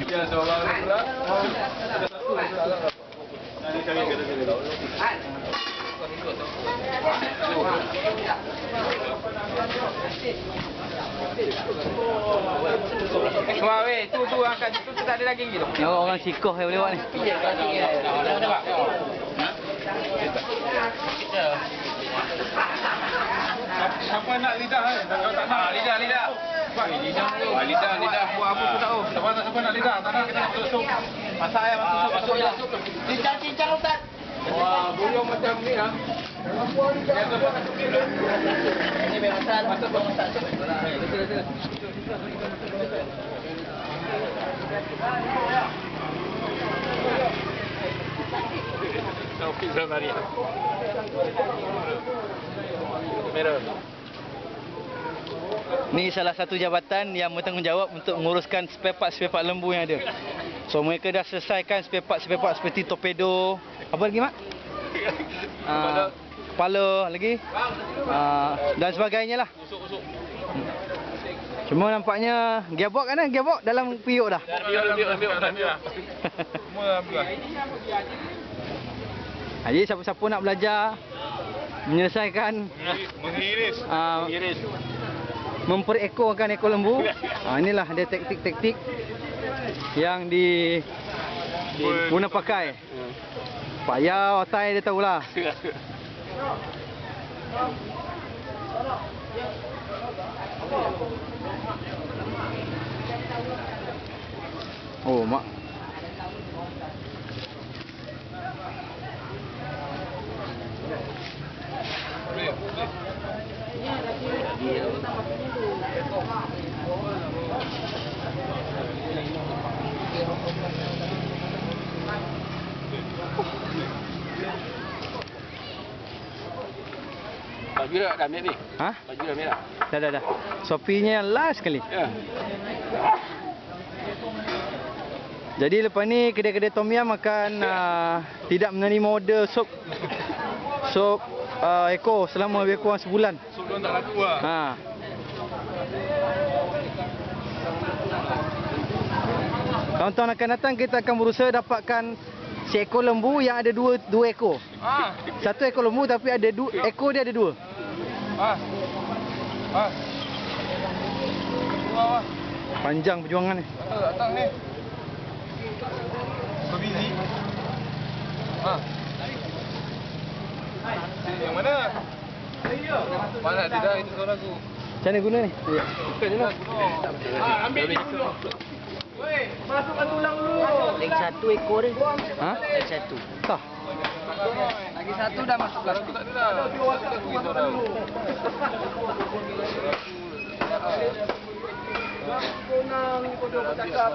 Ya, seorang pula. Ada satu. Nanti cari kata-kata. Wah weh, tu angkat tu tak ada daging gitu. Ni orang sikoh yang boleh buat ni. Siapa nak lidah kan? Kalau tak nak Lidah. Lidah. Buat apa pun tak tahu. Siapa nak lidah? Tak nak kita masuk sup. Masak ayam masuk sup. Cincang Ustaz. Wah, buyung macam ni ah. Ini memang masak sup. Betul. Pizza Maria. Merah. Ni salah satu jabatan yang bertanggungjawab untuk menguruskan spare part lembu yang ada. So mereka dah selesaikan spare part seperti torpedo. Apa lagi mak? Kepala lagi. Dan sebagainya lah. Usuk. Cuma nampaknya gearbox kan? Gearbox dalam piuk dah. Ambil. Semua ambil. Jadi siapa-siapa nak belajar menyelesaikan Mengiris. memperekorkan ekor lembu. Inilah dia taktik-taktik yang guna pakai. Payah otai dia tahulah. Oh mak. Baju dah ambil ni. Ha? Baju dah ambil dah. Dah. Shopee-nya yang last sekali. Ya. Jadi lepas ni kedai-kedai Tom Yum akan tidak menerima order sup ekor selama lebih kurang sebulan. Sebelum tak laku lah. Tahun-tahun akan datang kita akan berusaha dapatkan seekor lembu yang ada dua ekor. Satu ekor lembu tapi ada ekor dia ada dua. Panjang perjuangan ni. Datang ni. Berbiji. Yang mana? Mana tidak itu suara aku. Macam mana guna ni? Bukan je lah. Ambil dia dulu. Weh, masukkan tulang dulu. Lagi satu ekor ni. Ha? Lagi satu. Tah. Lagi satu dah masuk plastik. Tak ada dah. Masukkan dulu. Kunang ni kau dah bercakap.